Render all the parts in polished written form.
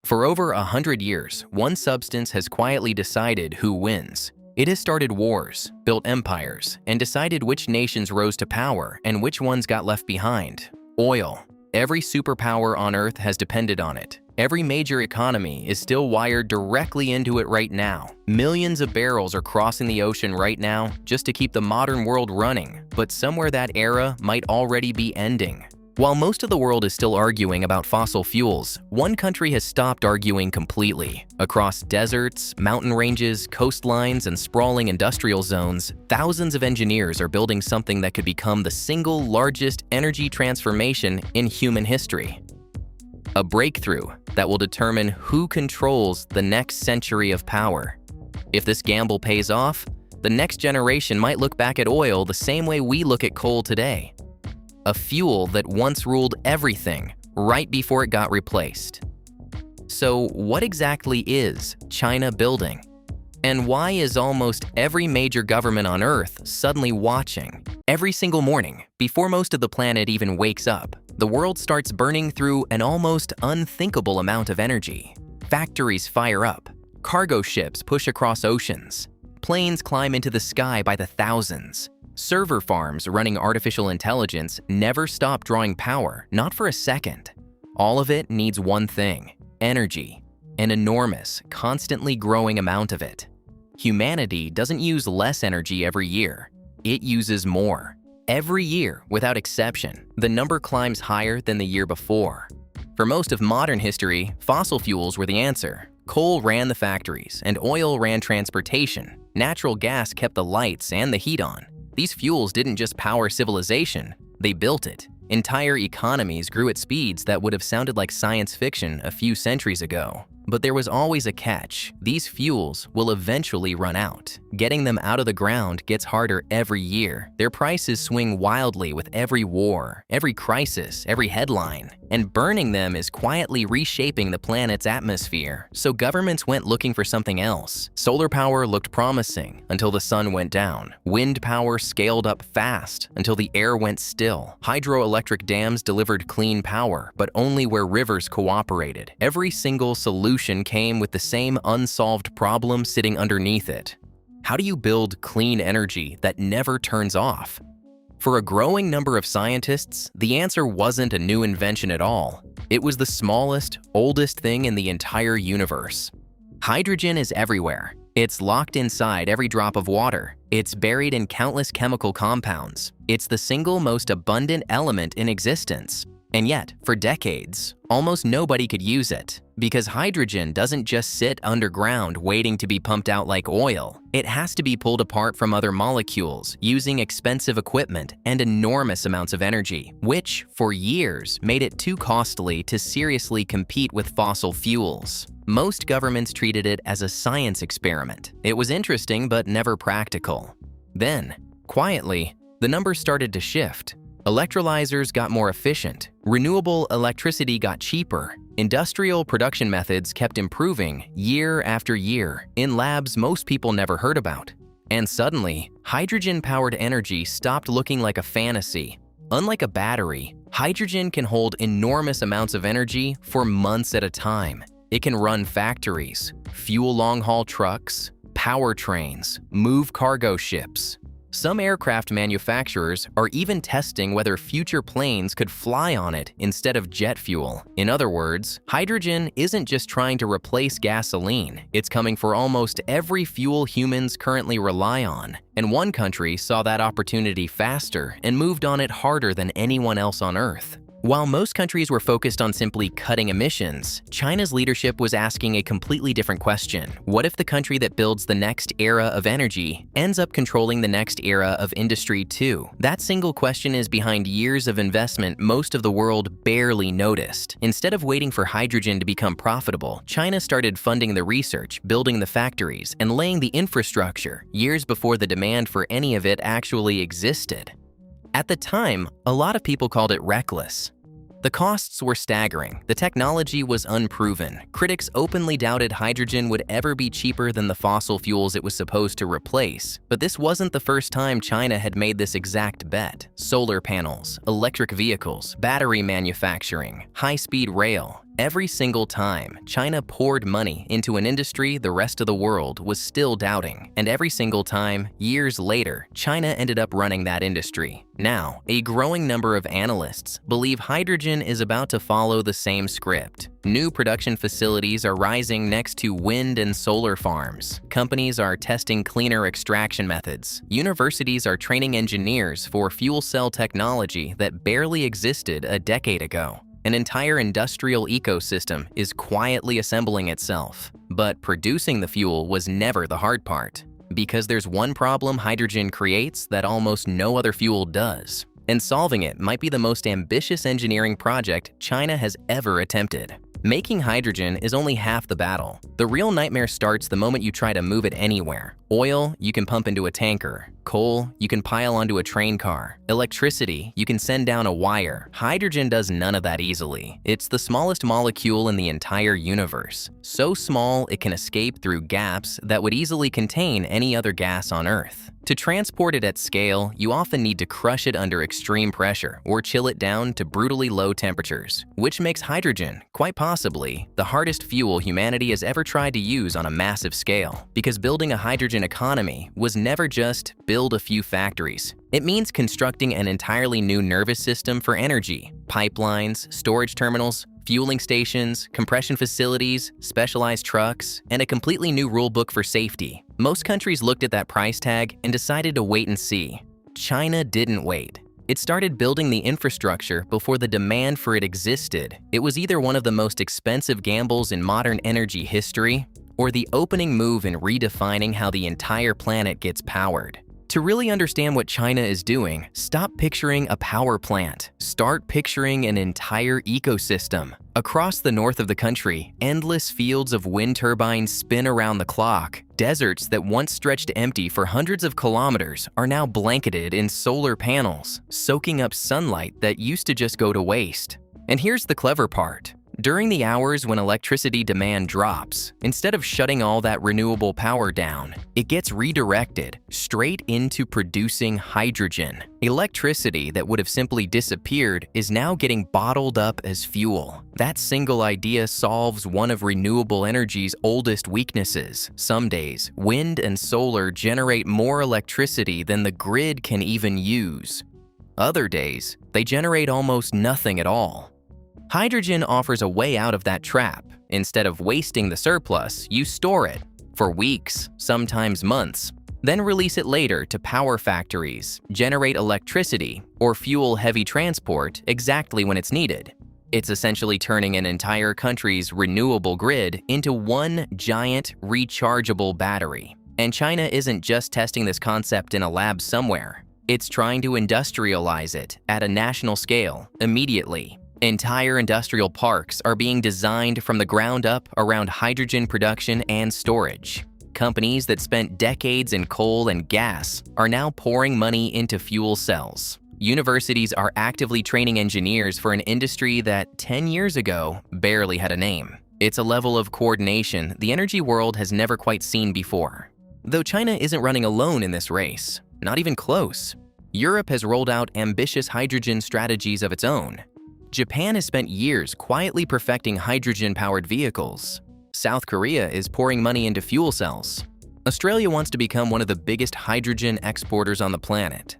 For over 100 years, one substance has quietly decided who wins. It has started wars, built empires, and decided which nations rose to power and which ones got left behind. Oil. Every superpower on Earth has depended on it. Every major economy is still wired directly into it right now. Millions of barrels are crossing the ocean right now just to keep the modern world running, but somewhere that era might already be ending. While most of the world is still arguing about fossil fuels, one country has stopped arguing completely. Across deserts, mountain ranges, coastlines, and sprawling industrial zones, thousands of engineers are building something that could become the single largest energy transformation in human history. A breakthrough that will determine who controls the next century of power. If this gamble pays off, the next generation might look back at oil the same way we look at coal today. A fuel that once ruled everything right before it got replaced. So what exactly is China building? And why is almost every major government on Earth suddenly watching? Every single morning, before most of the planet even wakes up, the world starts burning through an almost unthinkable amount of energy. Factories fire up, cargo ships push across oceans, planes climb into the sky by the thousands. Server farms running artificial intelligence never stop drawing power, not for a second. All of it needs one thing: energy. An enormous, constantly growing amount of it. Humanity doesn't use less energy every year. It uses more. Every year, without exception, the number climbs higher than the year before. For most of modern history, fossil fuels were the answer. Coal ran the factories, and oil ran transportation. Natural gas kept the lights and the heat on. These fuels didn't just power civilization, they built it. Entire economies grew at speeds that would have sounded like science fiction a few centuries ago. But there was always a catch. These fuels will eventually run out. Getting them out of the ground gets harder every year. Their prices swing wildly with every war, every crisis, every headline. And burning them is quietly reshaping the planet's atmosphere. So governments went looking for something else. Solar power looked promising until the sun went down. Wind power scaled up fast until the air went still. Hydroelectric dams delivered clean power, but only where rivers cooperated. Every single solution came with the same unsolved problem sitting underneath it. How do you build clean energy that never turns off? For a growing number of scientists, the answer wasn't a new invention at all. It was the smallest, oldest thing in the entire universe. Hydrogen is everywhere. It's locked inside every drop of water. It's buried in countless chemical compounds. It's the single most abundant element in existence. And yet, for decades, almost nobody could use it. Because hydrogen doesn't just sit underground waiting to be pumped out like oil. It has to be pulled apart from other molecules using expensive equipment and enormous amounts of energy, which, for years, made it too costly to seriously compete with fossil fuels. Most governments treated it as a science experiment. It was interesting but never practical. Then, quietly, the numbers started to shift. Electrolyzers got more efficient, renewable electricity got cheaper, industrial production methods kept improving year after year in labs most people never heard about. And suddenly, hydrogen-powered energy stopped looking like a fantasy. Unlike a battery, hydrogen can hold enormous amounts of energy for months at a time. It can run factories, fuel long-haul trucks, power trains, move cargo ships. Some aircraft manufacturers are even testing whether future planes could fly on it instead of jet fuel. In other words, hydrogen isn't just trying to replace gasoline, it's coming for almost every fuel humans currently rely on. And one country saw that opportunity faster and moved on it harder than anyone else on Earth. While most countries were focused on simply cutting emissions, China's leadership was asking a completely different question. What if the country that builds the next era of energy ends up controlling the next era of industry too? That single question is behind years of investment most of the world barely noticed. Instead of waiting for hydrogen to become profitable, China started funding the research, building the factories, and laying the infrastructure years before the demand for any of it actually existed. At the time, a lot of people called it reckless. The costs were staggering, the technology was unproven, critics openly doubted hydrogen would ever be cheaper than the fossil fuels it was supposed to replace. But this wasn't the first time China had made this exact bet. Solar panels, electric vehicles, battery manufacturing, high-speed rail. Every single time, China poured money into an industry the rest of the world was still doubting. And every single time, years later, China ended up running that industry. Now, a growing number of analysts believe hydrogen is about to follow the same script. New production facilities are rising next to wind and solar farms. Companies are testing cleaner extraction methods. Universities are training engineers for fuel cell technology that barely existed a decade ago. An entire industrial ecosystem is quietly assembling itself. But producing the fuel was never the hard part, because there's one problem hydrogen creates that almost no other fuel does. And solving it might be the most ambitious engineering project China has ever attempted. Making hydrogen is only half the battle. The real nightmare starts the moment you try to move it anywhere. Oil, you can pump into a tanker. Coal, you can pile onto a train car. Electricity, you can send down a wire. Hydrogen does none of that easily. It's the smallest molecule in the entire universe. So small, it can escape through gaps that would easily contain any other gas on Earth. To transport it at scale, you often need to crush it under extreme pressure or chill it down to brutally low temperatures, which makes hydrogen, quite possibly, the hardest fuel humanity has ever tried to use on a massive scale. Because building a hydrogen economy was never just build a few factories. It means constructing an entirely new nervous system for energy, pipelines, storage terminals, fueling stations, compression facilities, specialized trucks, and a completely new rulebook for safety. Most countries looked at that price tag and decided to wait and see. China didn't wait. It started building the infrastructure before the demand for it existed. It was either one of the most expensive gambles in modern energy history, or the opening move in redefining how the entire planet gets powered. To really understand what China is doing, stop picturing a power plant. Start picturing an entire ecosystem. Across the north of the country, endless fields of wind turbines spin around the clock. Deserts that once stretched empty for hundreds of kilometers are now blanketed in solar panels, soaking up sunlight that used to just go to waste. And here's the clever part. During the hours when electricity demand drops, instead of shutting all that renewable power down, it gets redirected straight into producing hydrogen. Electricity that would have simply disappeared is now getting bottled up as fuel. That single idea solves one of renewable energy's oldest weaknesses. Some days, wind and solar generate more electricity than the grid can even use. Other days, they generate almost nothing at all. Hydrogen offers a way out of that trap. Instead of wasting the surplus, you store it for weeks, sometimes months, then release it later to power factories, generate electricity, or fuel heavy transport exactly when it's needed. It's essentially turning an entire country's renewable grid into one giant rechargeable battery. And China isn't just testing this concept in a lab somewhere. It's trying to industrialize it at a national scale immediately. Entire industrial parks are being designed from the ground up around hydrogen production and storage. Companies that spent decades in coal and gas are now pouring money into fuel cells. Universities are actively training engineers for an industry that 10 years ago barely had a name. It's a level of coordination the energy world has never quite seen before. Though China isn't running alone in this race, not even close. Europe has rolled out ambitious hydrogen strategies of its own. Japan has spent years quietly perfecting hydrogen-powered vehicles. South Korea is pouring money into fuel cells. Australia wants to become one of the biggest hydrogen exporters on the planet.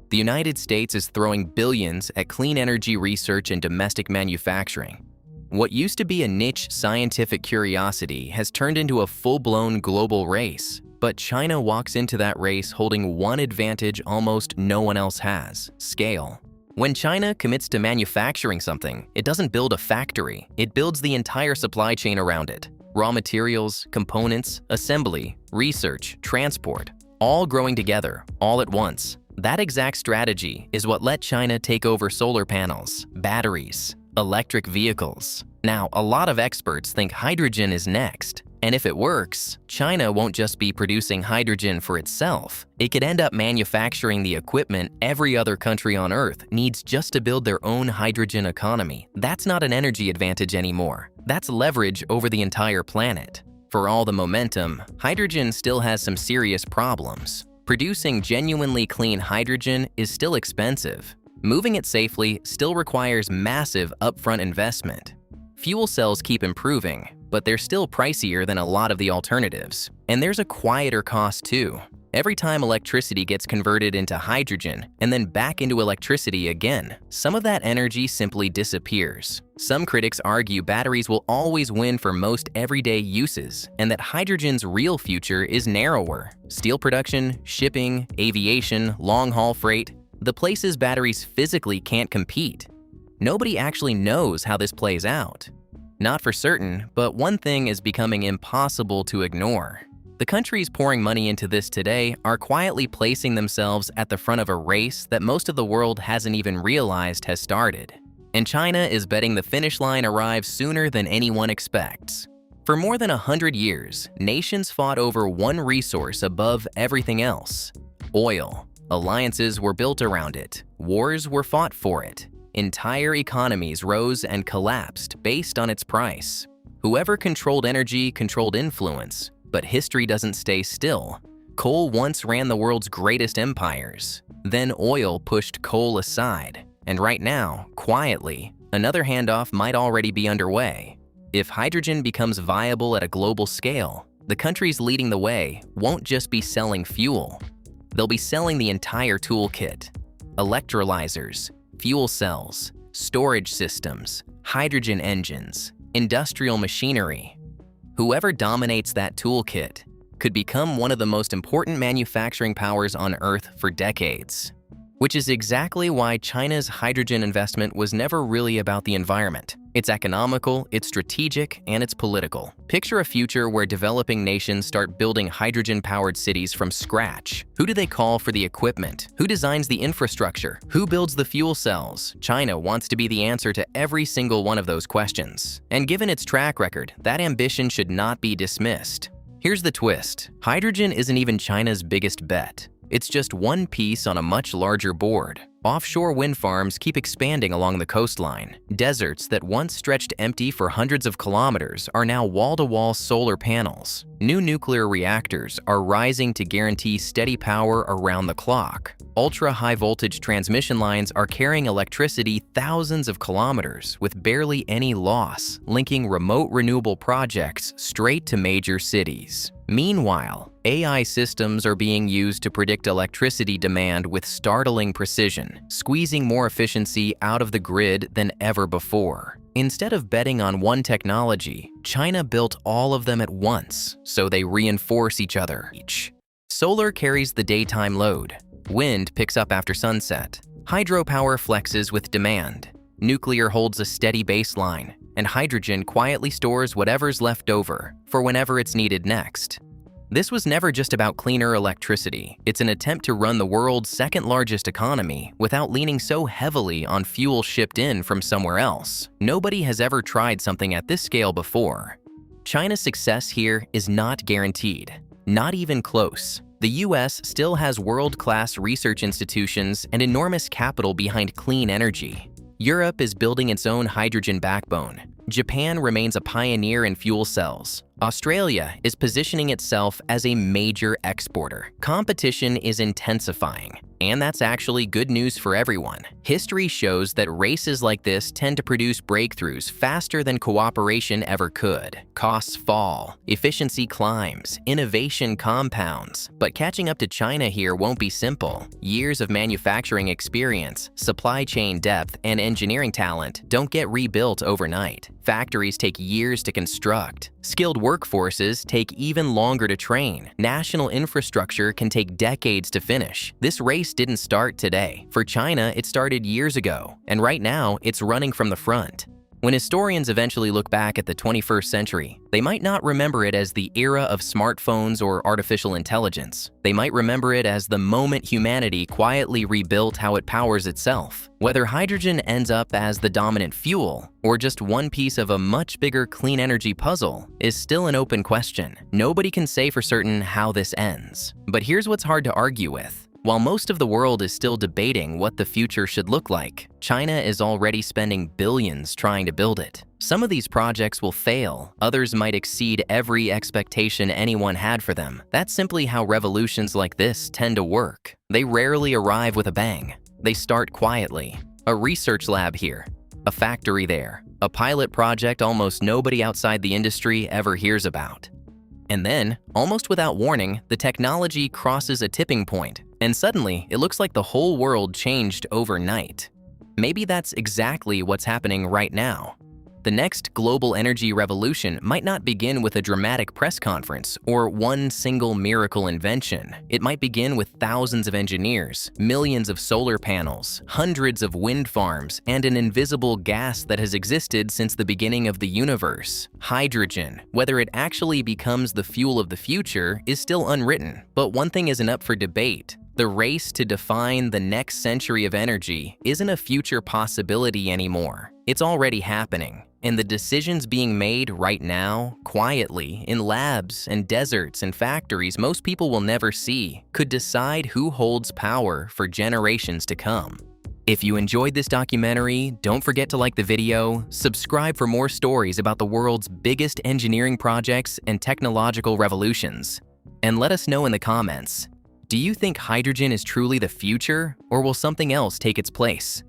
The United States is throwing billions at clean energy research and domestic manufacturing. What used to be a niche scientific curiosity has turned into a full-blown global race. But China walks into that race holding one advantage almost no one else has: scale. When China commits to manufacturing something, it doesn't build a factory, it builds the entire supply chain around it. Raw materials, components, assembly, research, transport, all growing together, all at once. That exact strategy is what let China take over solar panels, batteries, electric vehicles. Now, a lot of experts think hydrogen is next. And if it works, China won't just be producing hydrogen for itself. It could end up manufacturing the equipment every other country on Earth needs just to build their own hydrogen economy. That's not an energy advantage anymore. That's leverage over the entire planet. For all the momentum, hydrogen still has some serious problems. Producing genuinely clean hydrogen is still expensive. Moving it safely still requires massive upfront investment. Fuel cells keep improving, but they're still pricier than a lot of the alternatives. And there's a quieter cost too. Every time electricity gets converted into hydrogen and then back into electricity again, some of that energy simply disappears. Some critics argue batteries will always win for most everyday uses and that hydrogen's real future is narrower. Steel production, shipping, aviation, long-haul freight, the places batteries physically can't compete. Nobody actually knows how this plays out. Not for certain, but one thing is becoming impossible to ignore. The countries pouring money into this today are quietly placing themselves at the front of a race that most of the world hasn't even realized has started. And China is betting the finish line arrives sooner than anyone expects. For more than 100 years, nations fought over one resource above everything else: oil. Alliances were built around it. Wars were fought for it. Entire economies rose and collapsed based on its price. Whoever controlled energy controlled influence. But history doesn't stay still. Coal once ran the world's greatest empires. Then oil pushed coal aside. And right now, quietly, another handoff might already be underway. If hydrogen becomes viable at a global scale, the countries leading the way won't just be selling fuel. They'll be selling the entire toolkit: electrolyzers, fuel cells, storage systems, hydrogen engines, industrial machinery. Whoever dominates that toolkit could become one of the most important manufacturing powers on Earth for decades. Which is exactly why China's hydrogen investment was never really about the environment. It's economical, it's strategic, and it's political. Picture a future where developing nations start building hydrogen-powered cities from scratch. Who do they call for the equipment? Who designs the infrastructure? Who builds the fuel cells? China wants to be the answer to every single one of those questions. And given its track record, that ambition should not be dismissed. Here's the twist: hydrogen isn't even China's biggest bet. It's just one piece on a much larger board. Offshore wind farms keep expanding along the coastline. Deserts that once stretched empty for hundreds of kilometers are now wall-to-wall solar panels. New nuclear reactors are rising to guarantee steady power around the clock. Ultra-high voltage transmission lines are carrying electricity thousands of kilometers with barely any loss, linking remote renewable projects straight to major cities. Meanwhile, AI systems are being used to predict electricity demand with startling precision, squeezing more efficiency out of the grid than ever before. Instead of betting on one technology, China built all of them at once, so they reinforce each other. Solar carries the daytime load. Wind picks up after sunset. Hydropower flexes with demand. Nuclear holds a steady baseline, and hydrogen quietly stores whatever's left over for whenever it's needed next. This was never just about cleaner electricity. It's an attempt to run the world's second-largest economy without leaning so heavily on fuel shipped in from somewhere else. Nobody has ever tried something at this scale before. China's success here is not guaranteed. Not even close. The US still has world-class research institutions and enormous capital behind clean energy. Europe is building its own hydrogen backbone. Japan remains a pioneer in fuel cells. Australia is positioning itself as a major exporter. Competition is intensifying, and that's actually good news for everyone. History shows that races like this tend to produce breakthroughs faster than cooperation ever could. Costs fall, efficiency climbs, innovation compounds. But catching up to China here won't be simple. Years of manufacturing experience, supply chain depth, and engineering talent don't get rebuilt overnight. Factories take years to construct. Skilled workforces take even longer to train. National infrastructure can take decades to finish. This race didn't start today. For China, it started years ago, and right now, it's running from the front. When historians eventually look back at the 21st century, they might not remember it as the era of smartphones or artificial intelligence. They might remember it as the moment humanity quietly rebuilt how it powers itself. Whether hydrogen ends up as the dominant fuel or just one piece of a much bigger clean energy puzzle is still an open question. Nobody can say for certain how this ends. But here's what's hard to argue with. While most of the world is still debating what the future should look like, China is already spending billions trying to build it. Some of these projects will fail, others might exceed every expectation anyone had for them. That's simply how revolutions like this tend to work. They rarely arrive with a bang. They start quietly. A research lab here, a factory there, a pilot project almost nobody outside the industry ever hears about. And then, almost without warning, the technology crosses a tipping point, and suddenly it looks like the whole world changed overnight. Maybe that's exactly what's happening right now. The next global energy revolution might not begin with a dramatic press conference or one single miracle invention. It might begin with thousands of engineers, millions of solar panels, hundreds of wind farms, and an invisible gas that has existed since the beginning of the universe. Hydrogen. Whether it actually becomes the fuel of the future is still unwritten, but one thing isn't up for debate. The race to define the next century of energy isn't a future possibility anymore. It's already happening, and the decisions being made right now, quietly, in labs and deserts and factories most people will never see, could decide who holds power for generations to come. If you enjoyed this documentary, don't forget to like the video, subscribe for more stories about the world's biggest engineering projects and technological revolutions, and let us know in the comments. Do you think hydrogen is truly the future, or will something else take its place?